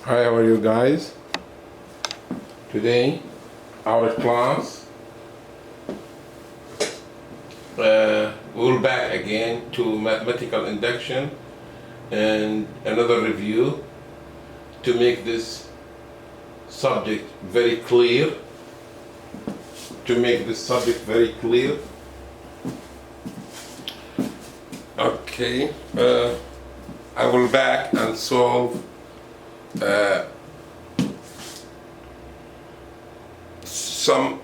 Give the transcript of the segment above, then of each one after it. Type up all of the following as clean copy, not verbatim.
Hi, how are you guys? Today, our class, we're back again to mathematical induction and another review to make this subject very clear. Okay, I will back and solve some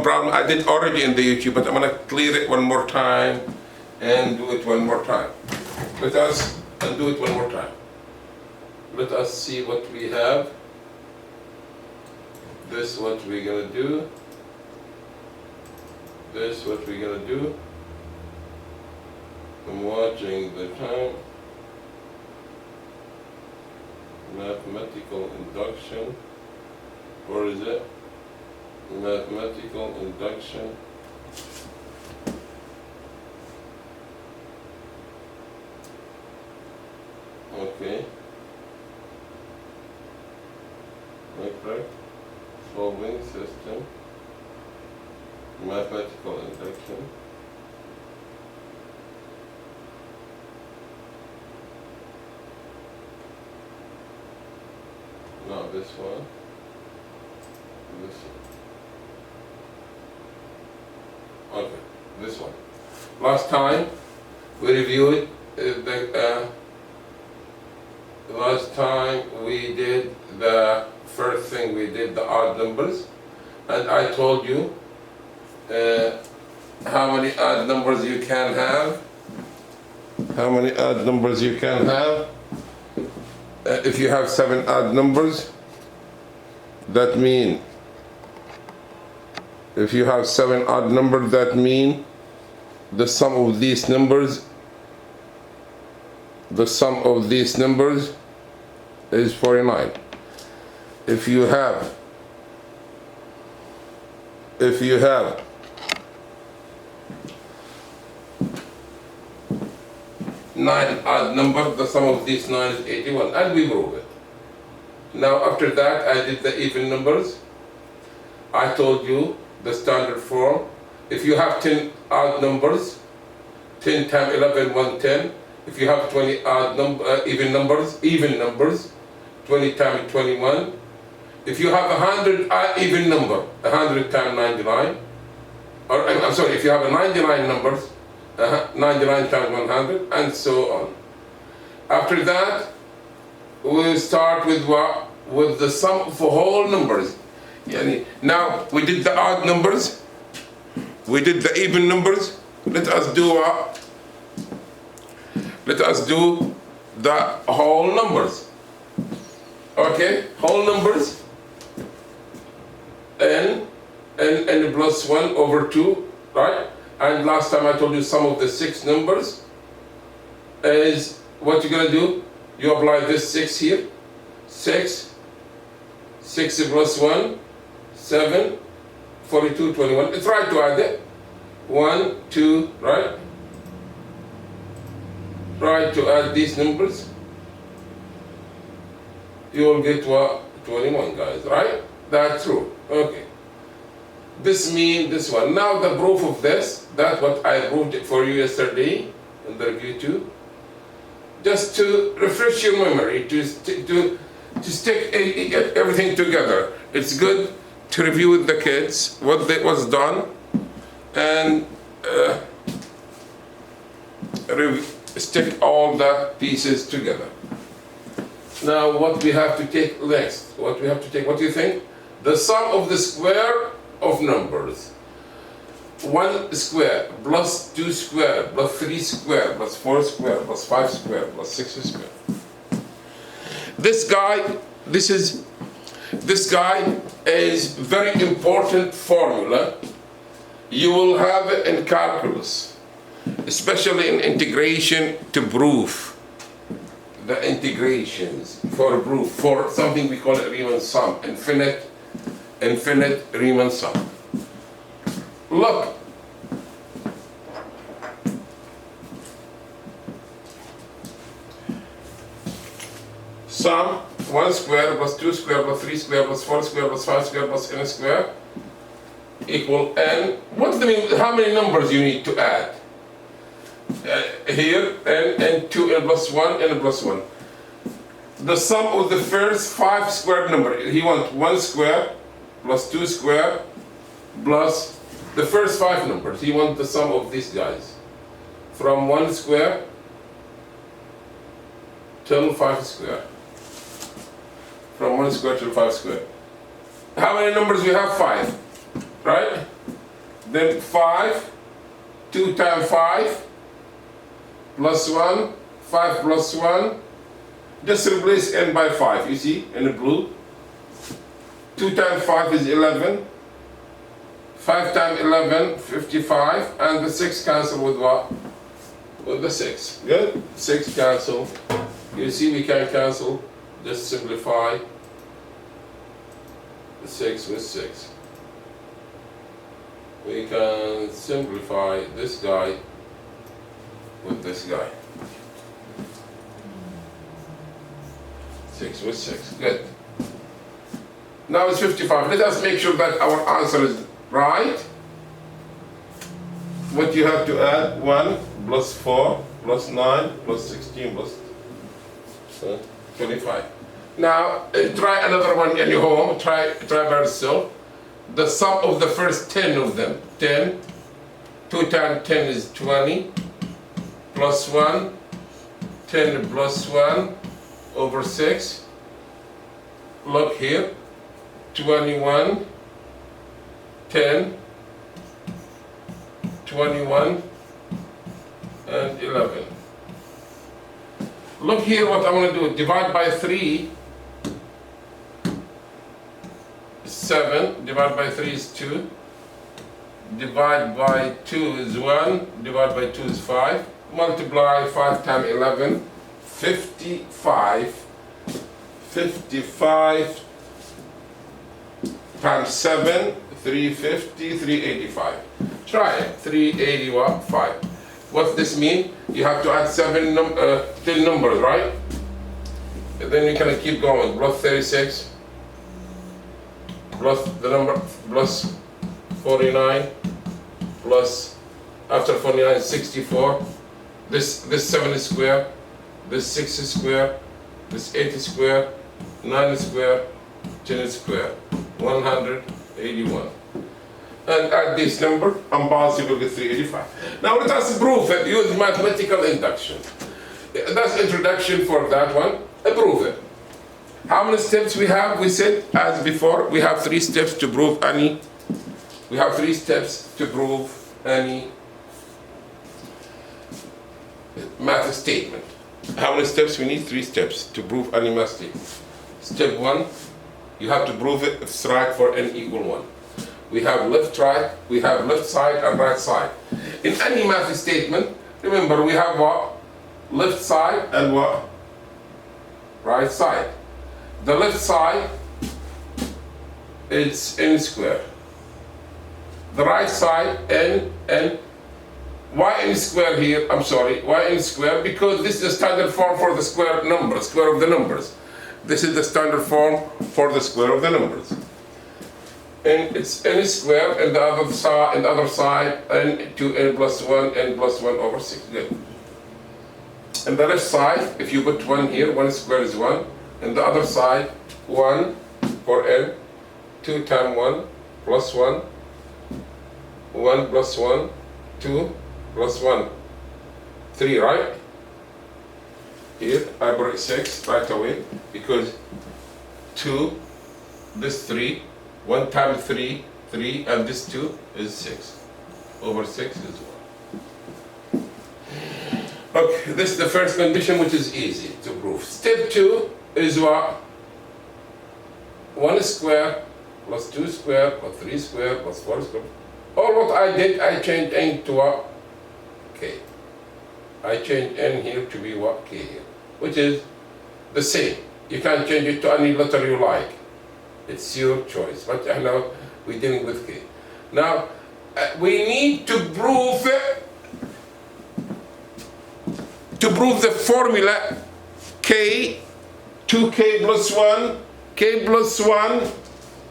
problem I did already in the YouTube, but I'm gonna clear it one more time and do it one more time. Let us see what we have. This what we're gonna do. I'm watching the time. Mathematical induction. Where is it? Mathematical induction. Okay. Correct. Solving system. Mathematical induction. Not this one. Okay, this one. Last time we reviewed last time we did the first thing, we did the odd numbers, and I told you how many odd numbers you can have. If you have 7 odd numbers, that mean the sum of these numbers is 49. If you have 9 odd numbers, the sum of these 9 is 81, and we prove it. Now after that I did the even numbers. I told you the standard form. If you have 10 odd numbers, 10 times 11, 110. If you have 20 odd even numbers, 20 times 21. If you have 100 even number, 100 times 99. Or I'm sorry, if you have 99 numbers, 99 times 100, and so on. After that, we'll start with what? With the sum of whole numbers. Now we did the odd numbers, we did the even numbers. Let us do the whole numbers. Okay, whole numbers. n plus 1 over 2, right? And last time I told you sum of the 6 numbers is what you're gonna do. You apply this 6 here. 6 plus 1, 7, 42, 21. Try to add it. 1, 2, right? Try to add these numbers. You will get what? 21, guys, right? That's true. Okay. This means this one. Now the proof of this, that's what I proved it for you yesterday in the review too. Just to refresh your memory, to stick everything together. It's good to review with the kids what was done and stick all the pieces together. Now what we have to take next? What do you think? The sum of the square of numbers. 1 square plus 2 square plus 3 square plus 4 square plus 5 square plus 6 square. This guy is very important formula. You will have it in calculus, especially in integration to proof. The integrations for proof, for something we call it Riemann sum, infinite Riemann sum. Look, sum 1 square plus 2 square plus 3 square plus 4 square plus 5 square plus n square equal n. What's the mean? How many numbers you need to add? Here n 2 n plus 1 n plus 1. The sum of the first 5 squared number. He wants 1 square plus 2 square plus the first 5 numbers. He wants the sum of these guys from 1 square till 5 square. From 1 square till 5 square. How many numbers we have? 5. Right? Then 5, 2 times 5, plus 1, 5 plus 1. Just replace n by 5, you see, in the blue. 2 times 5 is 11. 5 times 11, 55. And the 6 cancel with what? With the 6. Good? 6 cancel. You see, we can cancel. Just simplify the 6 with 6. We can simplify this guy with this guy. 6 with 6. Good. Now it's 55. Let us make sure that our answer is right. What you have to add? 1 plus 4 plus 9 plus 16 plus 25. Now try another one in your home. Try by yourself. The sum of the first 10 of them. 10. 2 times 10 is 20. Plus 1. 10 plus 1 over 6. Look here. 21. 10. 21. And 11. Look here what I'm going to do. Divide by 3. 7. Divide by 3 is 2. Divide by 2 is 1. Divide by 2 is 5. Multiply 5 times 11. 55. 55 times 7. 350. 385. Try it. 385. What's this mean? You have to add 10 numbers, right? And then you can keep going. Plus 36. Plus the number, plus 49, plus after 49 is 64. This 7 is square, this 6 is square, this 8 is square, 9 is square, 10 is square, 181. And add this number, and balance you will get 385. Now let us prove it, use mathematical induction. That's introduction for that one, prove it. How many steps we have? We said, as before, we have 3 steps to prove any. We have 3 steps to prove any math statement. How many steps we need? 3 steps to prove any math statement. Step 1, you have to prove it if it's right for n equal 1. We have left, right, we have left side and right side. In any math statement, remember we have what? Left side and what? Right side. The left side is n squared. The right side n. Why n squared here? I'm sorry. Why n squared? Because this is the standard form for the square number, square of the numbers. This is the standard form for the square of the numbers. And it's n squared, and the other side n to n plus 1 over 6. Good. And the left side, if you put 1 here, 1 squared is 1. And the other side, 1 for n, 2 times 1 plus 1, 1 plus 1, 2 plus 1, 3, right? Here, I brought 6 right away because 2, this 3, 1 times 3, 3, and this 2 is 6. Over 6 is 1. Okay, this is the first condition, which is easy to prove. Step 2 is what? 1 square plus 2 square plus 3 square plus 4 square. All what I did, I changed n to what? K. I changed n here to be what? K here. Which is the same. You can change it to any letter you like. It's your choice. But I know we're dealing with K. Now, we need to prove the formula K 2k plus 1, k plus 1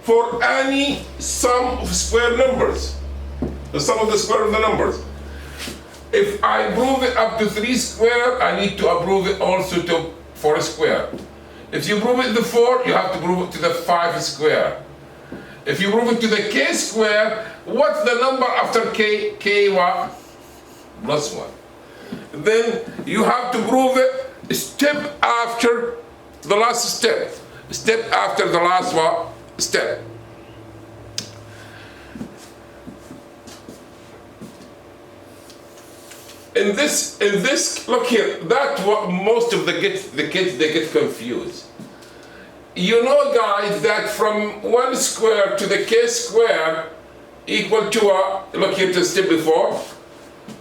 for any sum of square numbers. The sum of the square of the numbers. If I prove it up to 3 square, I need to approve it also to 4 square. If you prove it to 4, you have to prove it to the 5 square. If you prove it to the k square, what's the number after k? K what? Plus 1. Then you have to prove it step after the last step. Step after the last what? Step. In this, look here, that's what most of the kids they get confused. You know, guys, that from 1 square to the k square equal to look here to step before.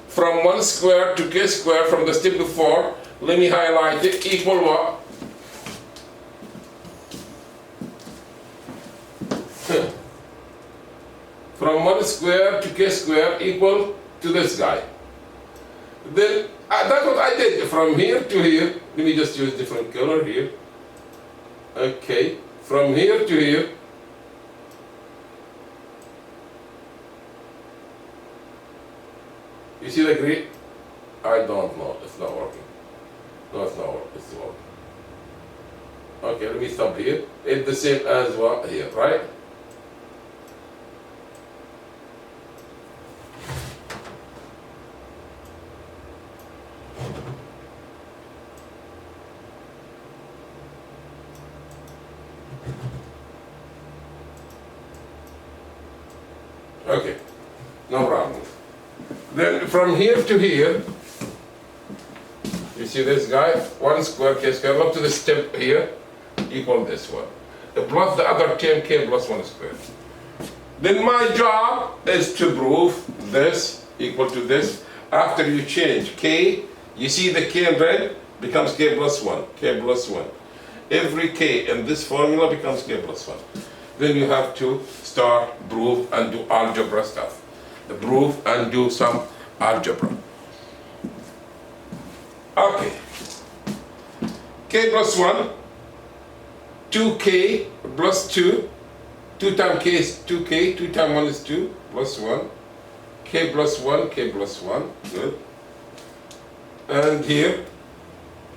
From 1 square to k square from the step before, let me highlight it, equal what? From 1 square to k square equal to this guy. Then that's what I did from here to here. Let me just use different color here. Okay, from here to here. You see the grid? I don't know. It's not working. No, it's not working. It's working. Okay, let me stop here. It's the same as what here, right? Okay, no problem. Then from here to here, you see this guy, 1 square k square, up to the step here, equal this one. Plus the other term k plus 1 square. Then my job is to prove this equal to this. After you change k, you see the k in red becomes k plus 1, k plus 1. Every k in this formula becomes k plus 1. Then you have to start, prove, and do algebra stuff. Prove and do some algebra. Okay. K plus 1, 2k plus 2. 2 times k is 2k, 2 times 1 is 2, plus 1. K plus 1, k plus 1, good. And here,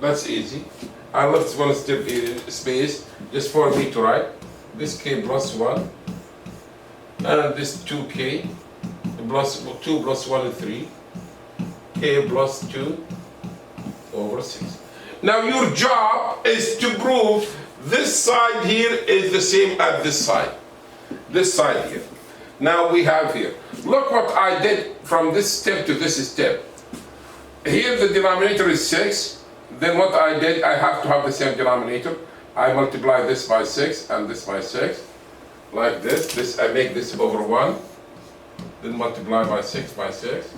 that's easy. I left one step space just for me to write. This k plus 1, and this 2k, plus 2 plus 1 is 3, k plus 2 over 6. Now your job is to prove this side here is the same as this side. This side here. Now we have here. Look what I did from this step to this step. Here the denominator is 6. Then what I did, I have to have the same denominator. I multiply this by 6 and this by 6. Like this. I make this over 1. Then multiply by 6 by 6.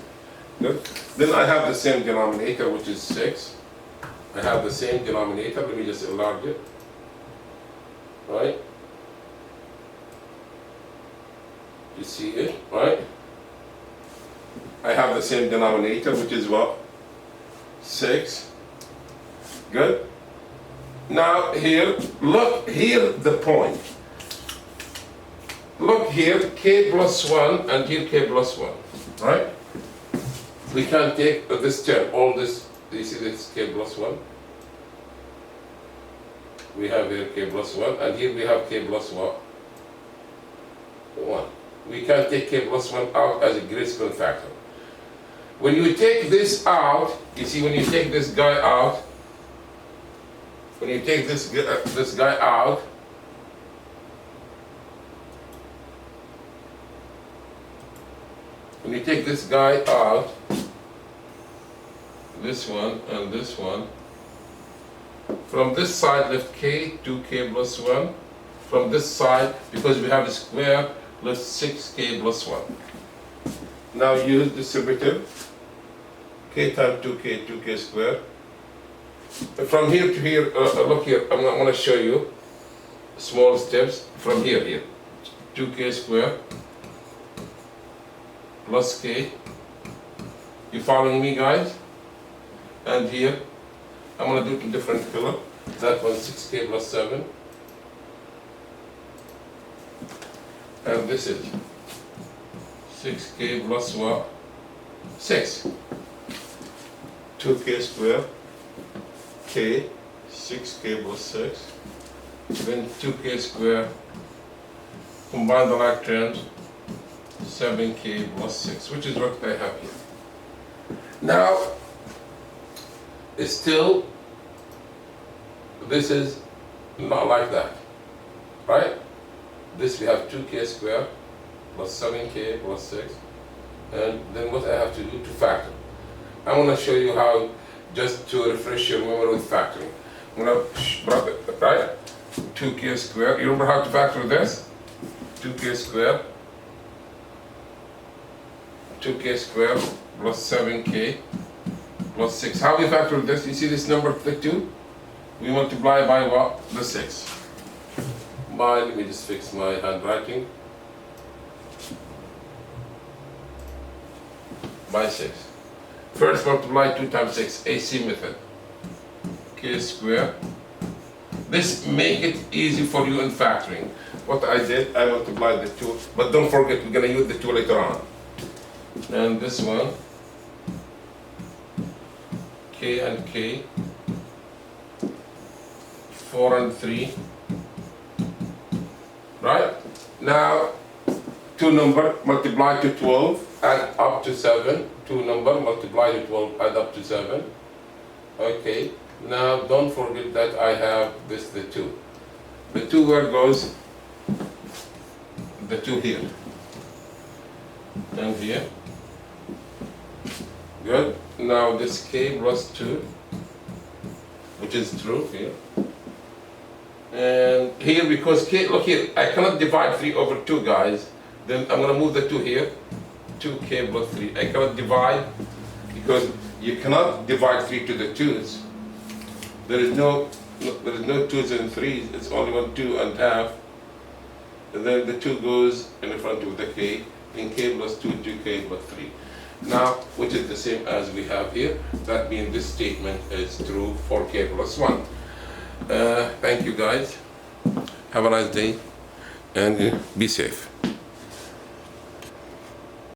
Good. Then I have the same denominator, which is 6. I have the same denominator. Let me just enlarge it. Right? You see it, right? I have the same denominator, which is what? 6. Good. Now here, look here the point. Look here, k plus 1 and here k plus 1, right? We can take this term, all this, you see this k plus 1? We have here k plus 1 and here we have k plus what? 1. We can take k plus 1 out as a grade factor. When you take this out, you see when you take this guy out, when you take this guy out, when you take this guy out, this one and this one, from this side left k, 2k plus 1. From this side, because we have a square, left 6k plus 1. Now use distributive, k times 2k, 2k square. From here to here, look here, I'm going to show you small steps from here. 2k square plus k. You following me, guys? And here, I'm going to do it in different color. That one 6k plus 7. And this is 6k plus what? 6. 2k squared, k, 6k plus 6. Then 2k squared, combine the like terms, 7k plus 6, which is what I have here. Now, it's still, this is not like that, right? This we have 2k squared plus 7k plus 6, and then what I have to do to factor. I want to show you how, just to refresh your memory with factoring. I'm going to, right? 2k squared, you remember how to factor this? 2k squared plus 7k plus 6. How we factor this? You see this number, the 2? We multiply by what? The 6. Let me just fix my handwriting. By 6. First multiply 2 times 6, AC method. K squared. This make it easy for you in factoring. What I did, I multiplied the 2, but don't forget we're going to use the 2 later on. And this one, K and K, 4 and 3, right? Now, 2 number multiply to 12 and up to 7. 2 number multiply to 12 and up to 7. Okay, now don't forget that I have this, the 2. The 2 where goes? The 2 here. And here. Good. Now this k plus 2, which is true here. And here, because k, look here, I cannot divide 3 over 2, guys. Then I'm going to move the 2 here. 2k plus 3. I cannot divide, because you cannot divide 3 to the 2's. There is no 2's and 3's. It's only 1 2 and half. And then the 2 goes in front of the k. In k plus 2, 2k plus 3. Now, which is the same as we have here. That means this statement is true for k plus 1. Thank you, guys. Have a nice day and be safe.